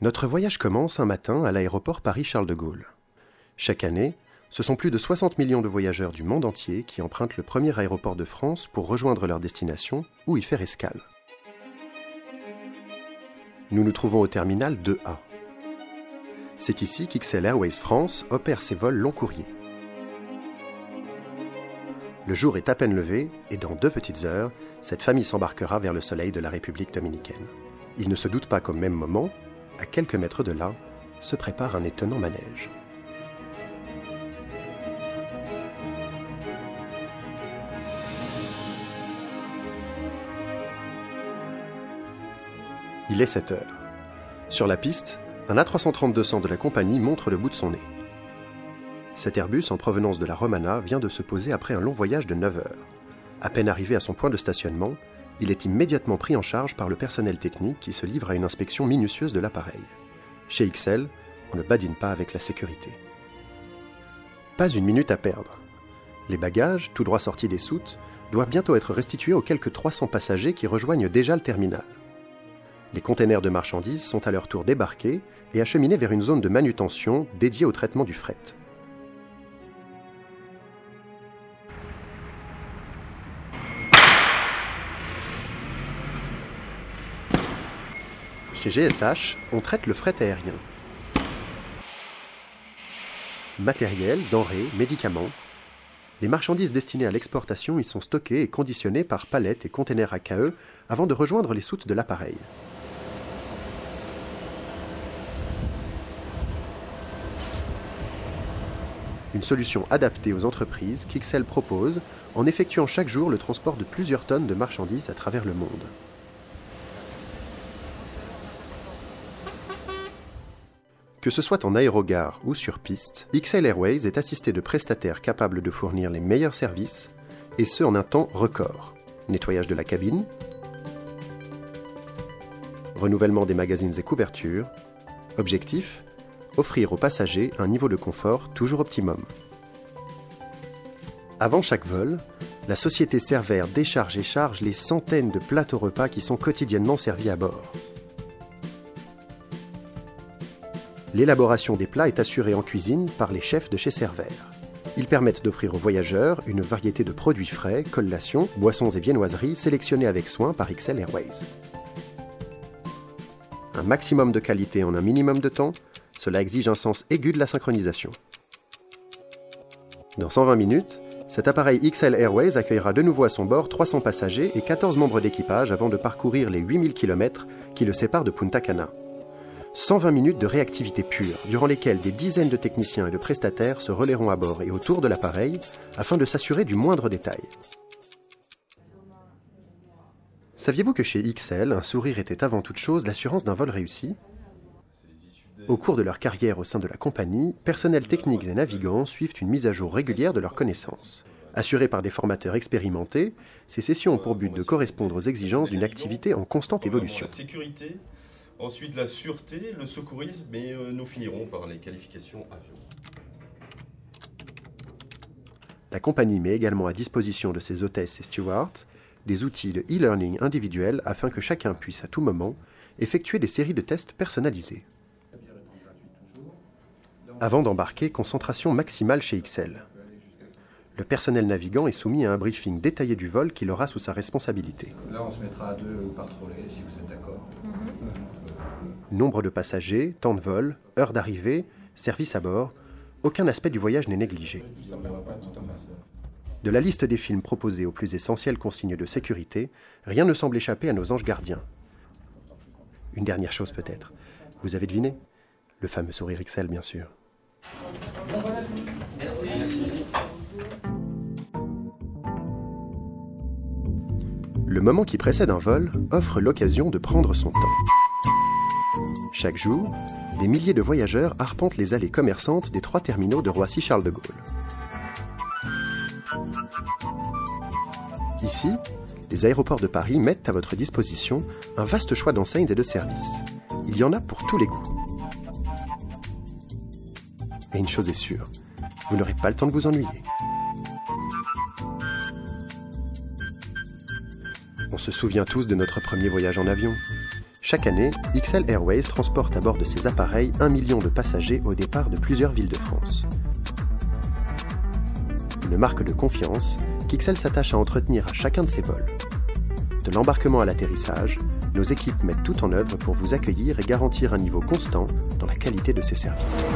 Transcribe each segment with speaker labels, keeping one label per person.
Speaker 1: Notre voyage commence un matin à l'aéroport Paris-Charles de Gaulle. Chaque année, ce sont plus de 60 millions de voyageurs du monde entier qui empruntent le premier aéroport de France pour rejoindre leur destination ou y faire escale. Nous nous trouvons au terminal 2A. C'est ici qu'XL Airways France opère ses vols long courrier. Le jour est à peine levé et dans 2 petites heures, cette famille s'embarquera vers le soleil de la République dominicaine. Ils ne se doutent pas qu'au même moment, à quelques mètres de là, se prépare un étonnant manège. Il est 7 heures. Sur la piste, un A330-200 de la compagnie montre le bout de son nez. Cet Airbus en provenance de la Romana vient de se poser après un long voyage de 9 heures. À peine arrivé à son point de stationnement, il est immédiatement pris en charge par le personnel technique qui se livre à une inspection minutieuse de l'appareil. Chez XL, on ne badine pas avec la sécurité. Pas une minute à perdre. Les bagages, tout droit sortis des soutes, doivent bientôt être restitués aux quelques 300 passagers qui rejoignent déjà le terminal. Les containers de marchandises sont à leur tour débarqués et acheminés vers une zone de manutention dédiée au traitement du fret. Chez GSH, on traite le fret aérien. Matériel, denrées, médicaments. Les marchandises destinées à l'exportation y sont stockées et conditionnées par palettes et containers AKE avant de rejoindre les soutes de l'appareil. Une solution adaptée aux entreprises qu'XL propose en effectuant chaque jour le transport de plusieurs tonnes de marchandises à travers le monde. Que ce soit en aérogare ou sur piste, XL Airways est assisté de prestataires capables de fournir les meilleurs services, et ce en un temps record. Nettoyage de la cabine, renouvellement des magazines et couvertures, objectif, offrir aux passagers un niveau de confort toujours optimum. Avant chaque vol, la société Servair décharge et charge les centaines de plateaux repas qui sont quotidiennement servis à bord. L'élaboration des plats est assurée en cuisine par les chefs de chez Servair. Ils permettent d'offrir aux voyageurs une variété de produits frais, collations, boissons et viennoiseries sélectionnés avec soin par XL Airways. Un maximum de qualité en un minimum de temps, cela exige un sens aigu de la synchronisation. Dans 120 minutes, cet appareil XL Airways accueillera de nouveau à son bord 300 passagers et 14 membres d'équipage avant de parcourir les 8000 km qui le séparent de Punta Cana. 120 minutes de réactivité pure, durant lesquelles des dizaines de techniciens et de prestataires se relayeront à bord et autour de l'appareil afin de s'assurer du moindre détail. Saviez-vous que chez XL, un sourire était avant toute chose l'assurance d'un vol réussi ? Au cours de leur carrière au sein de la compagnie, personnels techniques et navigants suivent une mise à jour régulière de leurs connaissances. Assurées par des formateurs expérimentés, ces sessions ont pour but de correspondre aux exigences d'une activité en constante évolution.
Speaker 2: La sécurité, ensuite la sûreté, le secourisme, mais nous finirons par les qualifications avion.
Speaker 1: La compagnie met également à disposition de ses hôtesses et stewards des outils de e-learning individuels afin que chacun puisse à tout moment effectuer des séries de tests personnalisés. Avant d'embarquer, concentration maximale chez XL. Le personnel navigant est soumis à un briefing détaillé du vol qu'il aura sous sa responsabilité.
Speaker 3: Là, on se mettra à 2 par trolley, si vous êtes d'accord.
Speaker 1: Nombre de passagers, temps de vol, heure d'arrivée, service à bord, aucun aspect du voyage n'est négligé. De la liste des films proposés aux plus essentielles consignes de sécurité, rien ne semble échapper à nos anges gardiens. Une dernière chose peut-être. Vous avez deviné ? Le fameux sourire XL, bien sûr. Le moment qui précède un vol offre l'occasion de prendre son temps. Chaque jour, des milliers de voyageurs arpentent les allées commerçantes des 3 terminaux de Roissy-Charles de Gaulle. Ici, les aéroports de Paris mettent à votre disposition un vaste choix d'enseignes et de services. Il y en a pour tous les goûts. Et une chose est sûre, vous n'aurez pas le temps de vous ennuyer. On se souvient tous de notre premier voyage en avion. Chaque année, XL Airways transporte à bord de ses appareils 1 million de passagers au départ de plusieurs villes de France. Une marque de confiance qu'XL s'attache à entretenir à chacun de ses vols. De l'embarquement à l'atterrissage, nos équipes mettent tout en œuvre pour vous accueillir et garantir un niveau constant dans la qualité de ses services.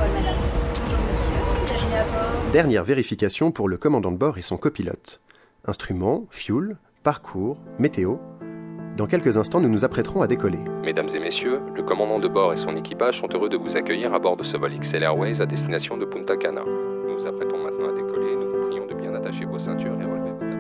Speaker 1: Dernière vérification pour le commandant de bord et son copilote. Instruments, fuel, parcours, météo. Dans quelques instants, nous nous apprêterons à décoller.
Speaker 4: Mesdames et messieurs, le commandant de bord et son équipage sont heureux de vous accueillir à bord de ce vol XL Airways à destination de Punta Cana. Nous nous apprêtons maintenant à décoller et nous vous prions de bien attacher vos ceintures et relever vos tableaux.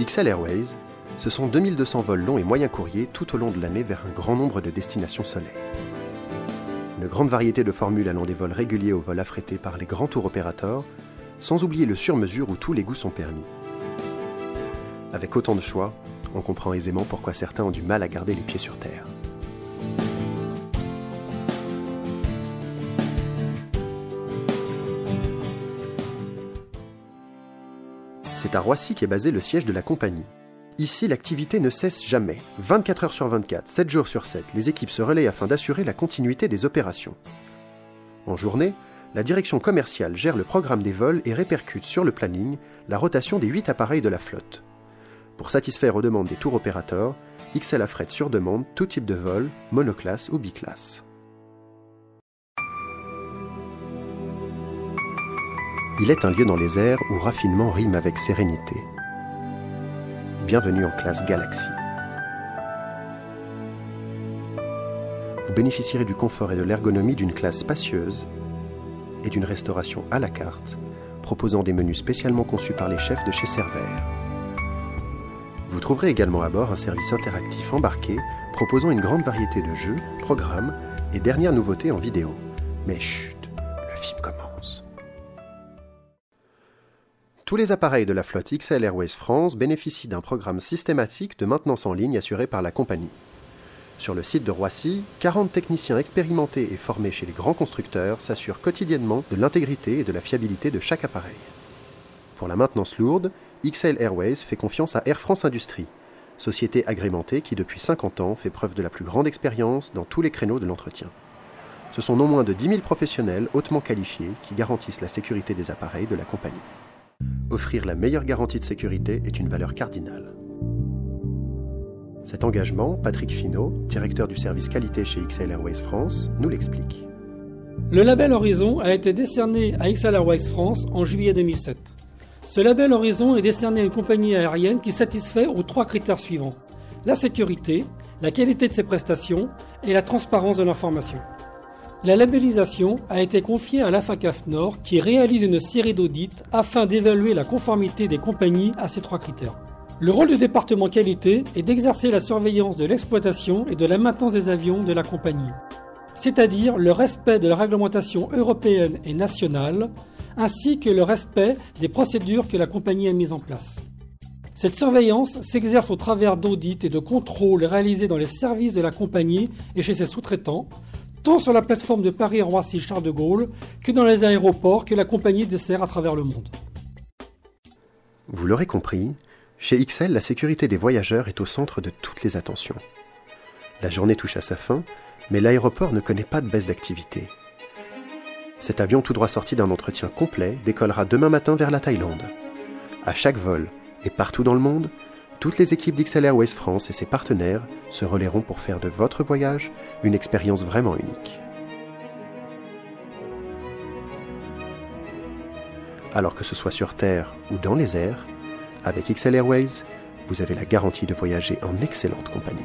Speaker 1: XL Airways, ce sont 2200 vols longs et moyens courriers tout au long de l'année vers un grand nombre de destinations soleil. Une grande variété de formules allant des vols réguliers aux vols affrétés par les grands tours opérateurs, sans oublier le sur-mesure où tous les goûts sont permis. Avec autant de choix, on comprend aisément pourquoi certains ont du mal à garder les pieds sur terre. C'est à Roissy qu'est basé le siège de la compagnie. Ici, l'activité ne cesse jamais. 24 heures sur 24, 7 jours sur 7, les équipes se relaient afin d'assurer la continuité des opérations. En journée, la direction commerciale gère le programme des vols et répercute sur le planning la rotation des 8 appareils de la flotte. Pour satisfaire aux demandes des tours opérateurs, XL affrète sur demande tout type de vol, monoclasse ou biclasse. Il est un lieu dans les airs où raffinement rime avec sérénité. Bienvenue en classe Galaxy. Vous bénéficierez du confort et de l'ergonomie d'une classe spacieuse et d'une restauration à la carte, proposant des menus spécialement conçus par les chefs de chez Cervère. Vous trouverez également à bord un service interactif embarqué, proposant une grande variété de jeux, programmes et dernières nouveautés en vidéo. Mais chut, le film commence. Tous les appareils de la flotte XL Airways France bénéficient d'un programme systématique de maintenance en ligne assuré par la compagnie. Sur le site de Roissy, 40 techniciens expérimentés et formés chez les grands constructeurs s'assurent quotidiennement de l'intégrité et de la fiabilité de chaque appareil. Pour la maintenance lourde, XL Airways fait confiance à Air France Industrie, société agrémentée qui depuis 50 ans fait preuve de la plus grande expérience dans tous les créneaux de l'entretien. Ce sont non moins de 10 000 professionnels hautement qualifiés qui garantissent la sécurité des appareils de la compagnie. Offrir la meilleure garantie de sécurité est une valeur cardinale. Cet engagement, Patrick Finot, directeur du service qualité chez XL Airways France, nous l'explique.
Speaker 5: Le label Horizon a été décerné à XL Airways France en juillet 2007. Ce label Horizon est décerné à une compagnie aérienne qui satisfait aux 3 critères suivants: la sécurité, la qualité de ses prestations et la transparence de l'information. La labellisation a été confiée à l'AFACAF Nord qui réalise une série d'audits afin d'évaluer la conformité des compagnies à ces 3 critères. Le rôle du département qualité est d'exercer la surveillance de l'exploitation et de la maintenance des avions de la compagnie, c'est-à-dire le respect de la réglementation européenne et nationale, ainsi que le respect des procédures que la compagnie a mises en place. Cette surveillance s'exerce au travers d'audits et de contrôles réalisés dans les services de la compagnie et chez ses sous-traitants, tant sur la plateforme de Paris-Roissy-Charles de Gaulle que dans les aéroports que la compagnie dessert à travers le monde.
Speaker 1: Vous l'aurez compris, chez XL, la sécurité des voyageurs est au centre de toutes les attentions. La journée touche à sa fin, mais l'aéroport ne connaît pas de baisse d'activité. Cet avion tout droit sorti d'un entretien complet décollera demain matin vers la Thaïlande. À chaque vol, et partout dans le monde, toutes les équipes d'XL Airways France et ses partenaires se relaieront pour faire de votre voyage une expérience vraiment unique. Alors que ce soit sur terre ou dans les airs, avec XL Airways, vous avez la garantie de voyager en excellente compagnie.